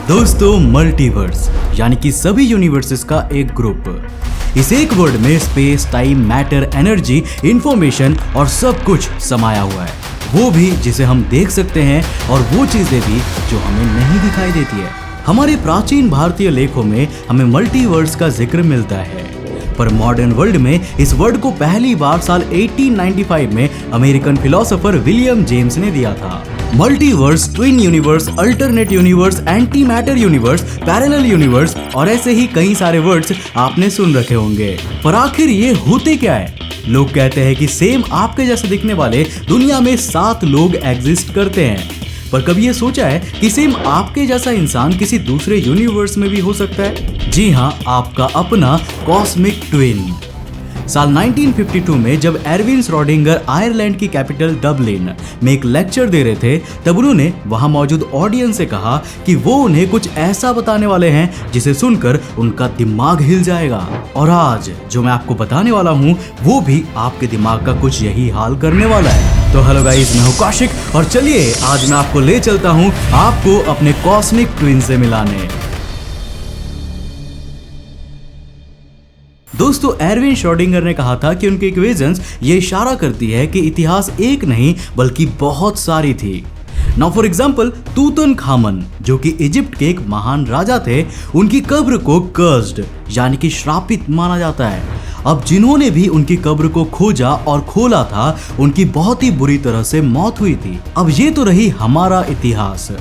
दोस्तों, मल्टीवर्स यानी कि सभी यूनिवर्सेस का एक ग्रुप। इस एक वर्ड में space, time, matter, energy, information और सब कुछ समाया हुआ है। वो भी जिसे हम देख सकते हैं और वो चीजें भी जो हमें नहीं दिखाई देती है। हमारे प्राचीन भारतीय लेखों में हमें मल्टीवर्स का जिक्र मिलता है, पर मॉडर्न वर्ल्ड में इस वर्ड को पहली बार साल 1895 में अमेरिकन फिलोसोफर विलियम जेम्स ने दिया था। Multiverse, twin universe, alternate universe, anti matter universe, parallel universe और ऐसे ही कई सारे वर्ड्स आपने सुन रखे होंगे। पर आखिर ये होते क्या है? लोग कहते हैं कि सेम आपके जैसे दिखने वाले दुनिया में 7 लोग एग्जिस्ट करते हैं, पर कभी ये सोचा है कि सेम आपके जैसा इंसान किसी दूसरे यूनिवर्स में भी हो सकता है? जी हाँ, आपका अपना कॉस्मिक ट्विन। साल 1952 में जब एरविन श्रोडिंगर आयरलैंड की कैपिटल डबलिन में एक लेक्चर दे रहे थे, तब उन्होंने वहां मौजूद ऑडियंस से कहा कि वो उन्हें कुछ ऐसा बताने वाले हैं जिसे सुनकर उनका दिमाग हिल जाएगा। और आज जो मैं आपको बताने वाला हूँ वो भी आपके दिमाग का कुछ यही हाल करने वाला है। तो हेलो गाइस, मैं हूँ कौशिक और चलिए आज मैं आपको ले चलता हूँ आपको अपने कॉस्मिक ट्विन से मिलाने। दोस्तों, एरविन श्रोडिंगर ने कहा था कि उनकी इक्वेशंस ये इशारा करती है कि इतिहास एक नहीं बल्कि बहुत सारी थी। नाउ फॉर एग्जांपल, तूतनखामन जो कि इजिप्ट के एक महान राजा थे, उनकी कब्र को कर्स्ड यानी कि श्रापित माना जाता है। अब जिन्होंने भी उनकी कब्र को खोजा और खोला था, उनकी बहुत ही बुरी तरह से मौत हुई थी। अब ये तो रही हमारा इतिहास,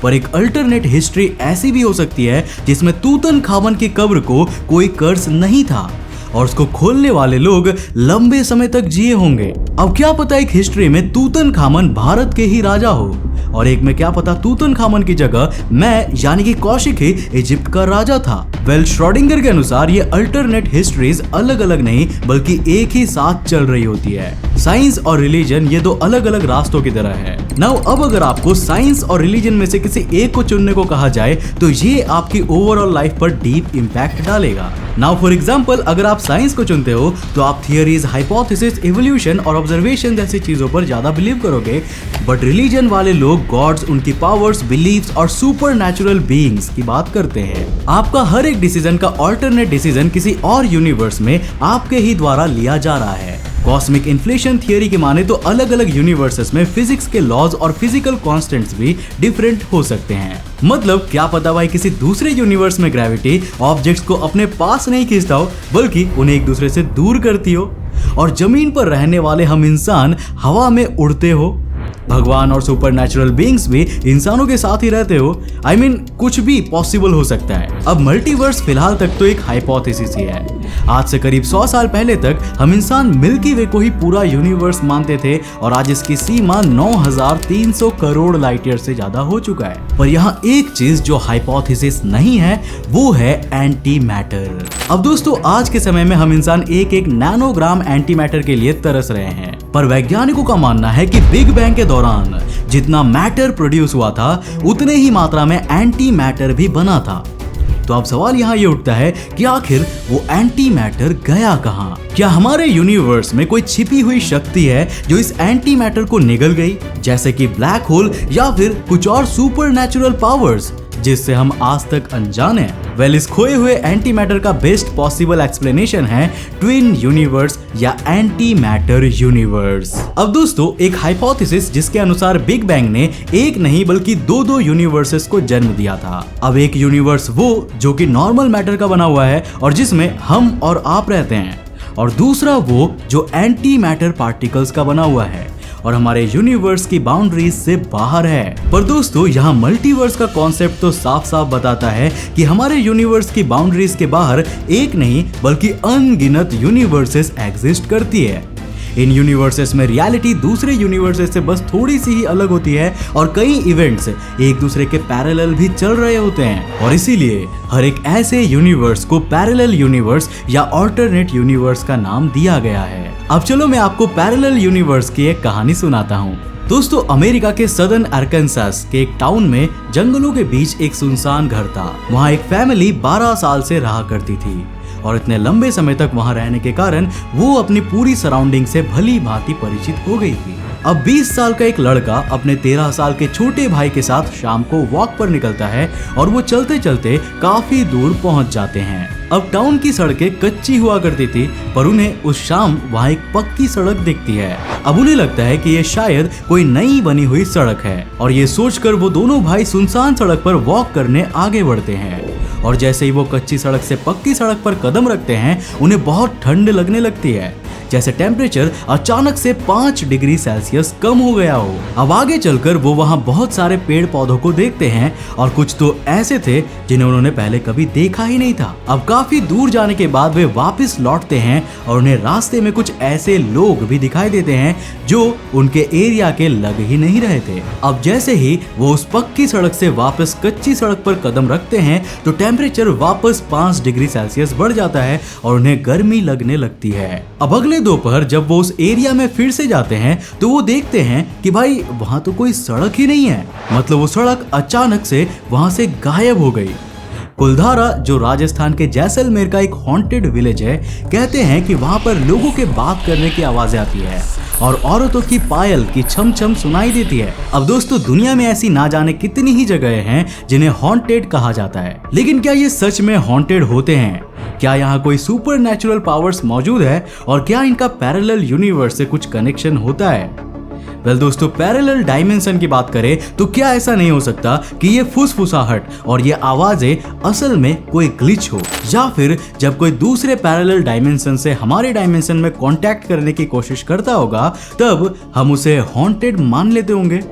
पर एक अल्टरनेट हिस्ट्री ऐसी भी हो सकती है जिसमें तूतनखामन की कब्र को कोई कर्स नहीं था और उसको खोलने वाले लोग लंबे समय तक जिए होंगे। अब क्या पता एक हिस्ट्री में तूतनखामन भारत के ही राजा हो और एक में क्या पता तूतनखामन की जगह मैं यानी कि कौशिक ही इजिप्ट का राजा था। वेल, श्रोडिंगर के अनुसार ये अल्टरनेट हिस्ट्रीज अलग अलग नहीं बल्कि एक ही साथ चल रही होती है। साइंस और रिलीजन ये दो अलग अलग रास्तों की तरह है। नाउ अब अगर आपको साइंस और रिलीजन में से किसी एक को चुनने को कहा जाए तो ये आपकी ओवरऑल लाइफ पर डीप इम्पैक्ट डालेगा। नाउ फॉर एग्जांपल, अगर आप साइंस को चुनते हो तो आप थियरीज, हाइपोथेसिस, इवोल्यूशन और ऑब्जर्वेशन जैसी चीजों पर ज्यादा बिलीव करोगे, बट रिलीजन वाले लोग गॉड्स, उनकी पावर्स, बिलीव्स और सुपरनैचुरल बीइंग्स की बात करते हैं। आपका हर एक डिसीजन का ऑल्टरनेट डिसीजन किसी और यूनिवर्स में आपके ही द्वारा लिया जा रहा है। कॉस्मिक इन्फ्लेशन थियरी की माने तो अलग अलग यूनिवर्सेस में फिजिक्स के लॉज और फिजिकल कांस्टेंट्स भी डिफरेंट हो सकते हैं। मतलब क्या पता भाई किसी दूसरे यूनिवर्स में ग्रेविटी ऑब्जेक्ट्स को अपने पास नहीं खींचता हो बल्कि उन्हें एक दूसरे से दूर करती हो, और जमीन पर रहने वाले हम इंसान हवा में उड़ते हो। भगवान और सुपरनैचुरल बीइंग्स भी इंसानों के साथ ही रहते हो। आई मीन कुछ भी पॉसिबल हो सकता है। अब मल्टीवर्स फिलहाल तक तो एक हाइपोथेसिस ही है। आज से करीब 100 साल पहले तक हम इंसान मिल्की वे को ही पूरा यूनिवर्स मानते थे और आज इसकी सीमा 9300 करोड़ लाइट ईयर से ज्यादा हो चुका है। पर यहाँ एक चीज जो हाइपोथेसिस नहीं है वो है एंटी मैटर। अब दोस्तों, आज के समय में हम इंसान एक एक नैनोग्राम एंटी मैटर के लिए तरस रहे हैं, पर वैज्ञानिकों का मानना है कि बिग बैंग के दौरान जितना मैटर प्रोड्यूस हुआ था उतने ही मात्रा में एंटी मैटर भी बना था। तो अब सवाल यहाँ ये उठता है कि आखिर वो एंटी मैटर गया कहाँ? क्या हमारे यूनिवर्स में कोई छिपी हुई शक्ति है जो इस एंटी मैटर को निगल गई, जैसे कि ब्लैक होल या फिर कुछ और सुपरनैचुरल पावर्स जिससे हम आज तक अनजान हैं? वेल, इस खोए हुए एंटी मैटर का बेस्ट पॉसिबल एक्सप्लेनेशन है ट्विन यूनिवर्स या एंटी मैटर यूनिवर्स। अब दोस्तों, एक हाइपोथेसिस जिसके अनुसार बिग बैंग ने एक नहीं बल्कि दो यूनिवर्सेस को जन्म दिया था। अब एक यूनिवर्स वो जो कि नॉर्मल मैटर का बना हुआ है और जिसमें हम और आप रहते हैं, और दूसरा वो जो एंटी मैटर पार्टिकल्स का बना हुआ है और हमारे यूनिवर्स की बाउंड्रीज से बाहर है। पर दोस्तों, यहाँ मल्टीवर्स का कॉन्सेप्ट तो साफ साफ बताता है कि हमारे यूनिवर्स की बाउंड्रीज के बाहर एक नहीं बल्कि अनगिनत यूनिवर्सेस एग्जिस्ट करती है। इन यूनिवर्सेस में रियलिटी दूसरे यूनिवर्सेस से बस थोड़ी सी ही अलग होती है और कई इवेंट्स एक दूसरे के पैरेलल भी चल रहे होते हैं, और इसीलिए हर एक ऐसे यूनिवर्स को पैरेलल यूनिवर्स या अल्टरनेट यूनिवर्स का नाम दिया गया है। अब चलो मैं आपको पैरेलल यूनिवर्स की एक कहानी सुनाता हूँ। दोस्तों, अमेरिका के सदर्न आर्कांसास के एक टाउन में जंगलों के बीच एक सुनसान घर था। वहाँ एक फैमिली 12 साल से रहा करती थी और इतने लंबे समय तक वहां रहने के कारण वो अपनी पूरी सराउंडिंग से भली भांति परिचित हो गई थी। अब 20 साल का एक लड़का अपने 13 साल के छोटे भाई के साथ शाम को वॉक पर निकलता है और वो चलते चलते काफी दूर पहुंच जाते हैं। अब टाउन की सड़कें कच्ची हुआ करती थी, पर उन्हें उस शाम वहाँ एक पक्की सड़क दिखती है। अब उन्हें लगता है कि ये शायद कोई नई बनी हुई सड़क है और ये सोचकर वो दोनों भाई सुनसान सड़क पर वॉक करने आगे बढ़ते हैं। और जैसे ही वो कच्ची सड़क से पक्की सड़क पर कदम रखते हैं, उन्हें बहुत ठंड लगने लगती है, जैसे टेम्परेचर अचानक से 5 डिग्री सेल्सियस कम हो गया हो। अब आगे चलकर वो वहाँ बहुत सारे पेड़ पौधों को देखते हैं और कुछ तो ऐसे थे जिन्हें उन्होंने पहले कभी देखा ही नहीं था। अब काफी दूर जाने के बाद वे वापस लौटते हैं और उन्हें रास्ते में कुछ ऐसे लोग भी दिखाई देते हैं जो उनके एरिया के लग ही नहीं रहे थे। अब जैसे ही वो उस पक्की सड़क से वापस कच्ची सड़क पर कदम रखते हैं तो टेम्परेचर वापस 5 डिग्री सेल्सियस बढ़ जाता है और उन्हें गर्मी लगने लगती है। अब अगले दोपहर जब वो उस एरिया में फिर से जाते हैं तो वो देखते हैं कि भाई वहां तो कोई सड़क ही नहीं है। मतलब वो सड़क अचानक से वहां से गायब हो गई। कुलधारा, जो राजस्थान के जैसलमेर का एक हॉन्टेड विलेज है, कहते हैं कि वहां पर लोगों के बात करने की आवाजें आती है और औरतों की पायल की छम छम सुनाई देती है। अब दोस्तों, दुनिया में ऐसी ना जाने कितनी ही जगह हैं जिन्हें हॉन्टेड कहा जाता है, लेकिन क्या ये सच में हॉन्टेड होते हैं? क्या यहाँ कोई सुपर नेचुरल पावर्स मौजूद है और क्या इनका पैरेलल यूनिवर्स से कुछ कनेक्शन होता है? वेल दोस्तों, पैरेलल डायमेंशन की बात करें तो क्या ऐसा नहीं हो सकता कि ये फुसफुसाहट और ये आवाजें असल में कोई ग्लिच हो, या फिर जब कोई दूसरे पैरेलल डायमेंशन से हमारे डायमेंशन में कांटेक्ट करने की कोशिश करता होगा तब हम उसे हॉन्टेड मान लेते होंगे।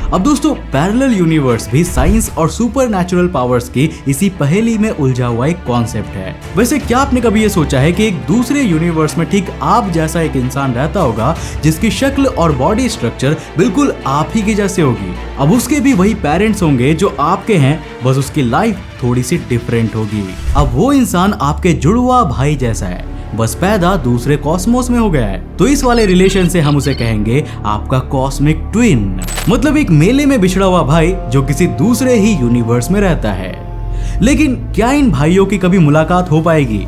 अब दोस्तों, पैरेलल यूनिवर्स भी साइंस और सुपर नेचुरल पावर्स की इसी पहेली में उलझा हुआ एक कॉन्सेप्ट है। वैसे क्या आपने कभी ये सोचा है कि एक दूसरे यूनिवर्स में ठीक आप जैसा एक इंसान रहता होगा जिसकी शक्ल और बॉडी स्ट्रक्चर बिल्कुल आप ही की जैसे होगी? अब उसके भी वही पेरेंट्स होंगे जो आपके हैं, बस उसकी लाइफ थोड़ी सी डिफरेंट होगी। अब वो इंसान आपके जुड़वा भाई जैसा है, बस पैदा दूसरे कॉस्मोस में हो गया है। तो इस वाले रिलेशन से हम उसे कहेंगे आपका कॉस्मिक ट्विन, मतलब एक मेले में बिछड़ा हुआ भाई जो किसी दूसरे ही यूनिवर्स में रहता है। लेकिन क्या इन भाइयों की कभी मुलाकात हो पाएगी?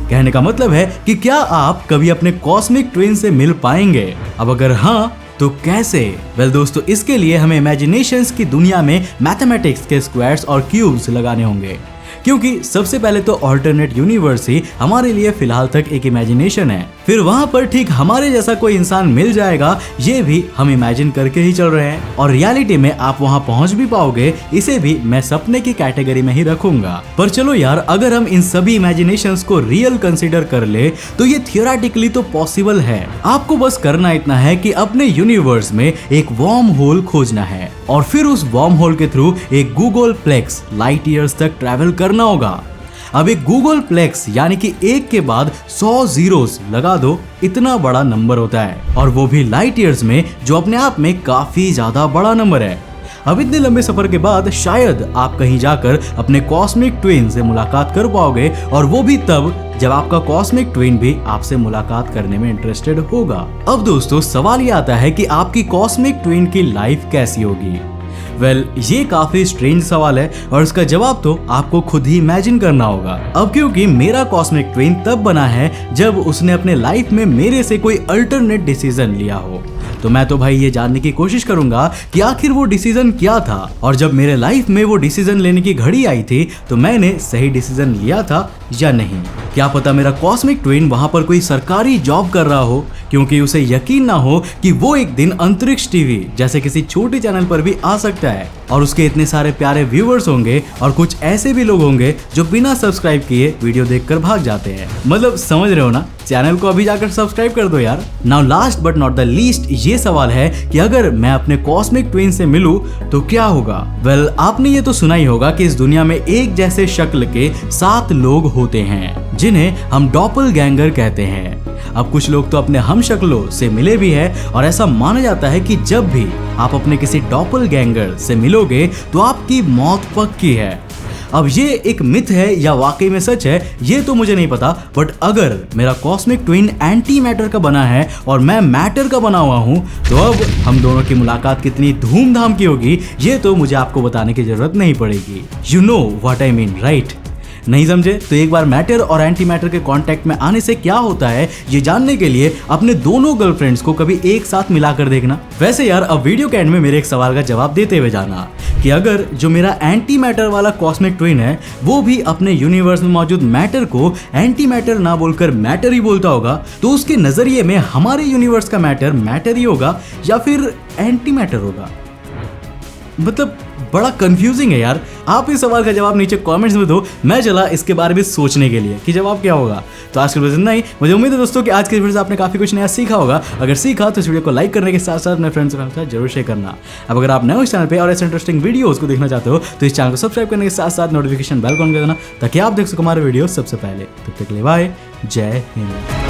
कहने का मतलब है कि क्या आप कभी अपने कॉस्मिक ट्विन से मिल पाएंगे? अब अगर हाँ तो कैसे? वेल दोस्तों, इसके लिए हमें इमेजिनेशंस की दुनिया में मैथमेटिक्स के स्क्वायर्स और क्यूब्स लगाने होंगे, क्योंकि सबसे पहले तो ऑल्टरनेट यूनिवर्स ही हमारे लिए फिलहाल तक एक इमेजिनेशन है। फिर वहां पर ठीक हमारे जैसा कोई इंसान मिल जाएगा, ये भी हम इमेजिन करके ही चल रहे हैं, और रियलिटी में आप वहां पहुंच भी पाओगे, इसे भी मैं सपने की कैटेगरी में ही रखूंगा। पर चलो यार, अगर हम इन सभी इमेजिनेशंस को रियल कंसीडर कर ले तो ये थियोरेटिकली तो पॉसिबल है। आपको बस करना इतना है कि अपने यूनिवर्स में एक वार्म होल खोजना है और फिर उस वार्म होल के थ्रू एक गूगल प्लेक्स लाइट ईयर्स तक ट्रैवल करना होगा। अब एक गूगल प्लेक्स यानी कि एक के बाद 100 जीरोस लगा दो, इतना बड़ा नंबर होता है, और वो भी लाइट ईयर्स में, जो अपने आप में काफी ज्यादा बड़ा नंबर है। अब इतने लंबे सफर के बाद शायद आप कहीं जाकर अपने कॉस्मिक ट्विन से मुलाकात कर पाओगे, और वो भी तब जब आपका कॉस्मिक ट्विन भी आपसे मुलाकात करने में इंटरेस्टेड होगा। अब दोस्तों, सवाल ये आता है कि आपकी कॉस्मिक ट्विन की लाइफ कैसी होगी? वेल, ये काफी स्ट्रेंज सवाल है और इसका जवाब तो आपको खुद ही इमेजिन करना होगा। अब क्योंकि मेरा कॉस्मिक ट्विन तब बना है जब उसने अपने लाइफ में मेरे से कोई अल्टरनेट डिसीजन लिया हो, तो मैं तो भाई ये जानने की कोशिश करूंगा कि आखिर वो डिसीजन क्या था, और जब मेरे लाइफ में वो डिसीजन लेने की घड़ी आई थी तो मैंने सही डिसीजन लिया था या नहीं। क्या पता मेरा कॉस्मिक ट्विन वहां पर कोई सरकारी जॉब कर रहा हो, क्योंकि उसे यकीन ना हो कि वो एक दिन अंतरिक्ष टीवी जैसे किसी छोटे चैनल पर भी आ सकता है, और उसके इतने सारे प्यारे व्यूअर्स होंगे, और कुछ ऐसे भी लोग होंगे जो बिना सब्सक्राइब किए वीडियो देखकर भाग जाते हैं। मतलब समझ रहे हो ना? चैनल को अभी जाकर सब्सक्राइब कर दो यार। Now last but not the least, ये सवाल है कि अगर मैं अपने कॉस्मिक ट्विन से मिलूं तो क्या होगा? वेल, आपने ये तो सुना ही होगा कि इस दुनिया में एक जैसे शक्ल के 7 लोग होते हैं जिन्हें हम डॉपलगैंगर कहते हैं। अब कुछ लोग तो अपने हम शक्लों से मिले भी हैं, और ऐसा माना जाता है कि जब भी आप अपने किसी डॉपलगैंगर से मिलोगे तो आपकी मौत पक्की है। अब ये एक मिथ है या वाकई में सच है, ये तो मुझे नहीं पता, बट अगर मेरा कॉस्मिक ट्विन एंटी मैटर का बना है और मैं मैटर का बना हुआ हूँ, तो अब हम दोनों की मुलाकात कितनी धूमधाम की होगी, ये तो मुझे आपको बताने की जरूरत नहीं पड़ेगी। You know what I mean, right? नहीं समझे तो एक बार मैटर और एंटी मैटर के कांटेक्ट में आने से क्या होता है ये जानने के लिए अपने दोनों गर्लफ्रेंड्स को कभी एक साथ मिलाकर देखना। वैसे यार अब वीडियो के एंड में मेरे एक सवाल का जवाब देते हुए जाना कि अगर जो मेरा एंटी मैटर वाला कॉस्मिक ट्विन है वो भी अपने यूनिवर्स में मौजूद मैटर को एंटी मैटर ना बोलकर मैटर ही बोलता होगा तो उसके नजरिए में हमारे यूनिवर्स का मैटर मैटर ही होगा या फिर एंटी मैटर होगा। मतलब बड़ा कंफ्यूजिंग है यार। आप इस सवाल का जवाब नीचे कमेंट्स में दो, मैं चला इसके बारे में सोचने के लिए कि जवाब क्या होगा। तो आज के वीडियो इतना ही। मुझे उम्मीद है दोस्तों कि आज के वीडियो से आपने काफी कुछ नया सीखा होगा। अगर सीखा तो इस वीडियो को लाइक करने के साथ साथ अपने फ्रेंड्स के साथ जरूर शेयर करना। अब अगर आप नए इस चैनल पे और ऐसे इंटरेस्टिंग वीडियोस को देखना चाहते हो तो इस चैनल को सब्सक्राइब करने के साथ साथ नोटिफिकेशन बेल को ऑन कर देना ताकि आप देख सको हमारे वीडियो सबसे पहले। तब तक के लिए बाय, जय हिंद।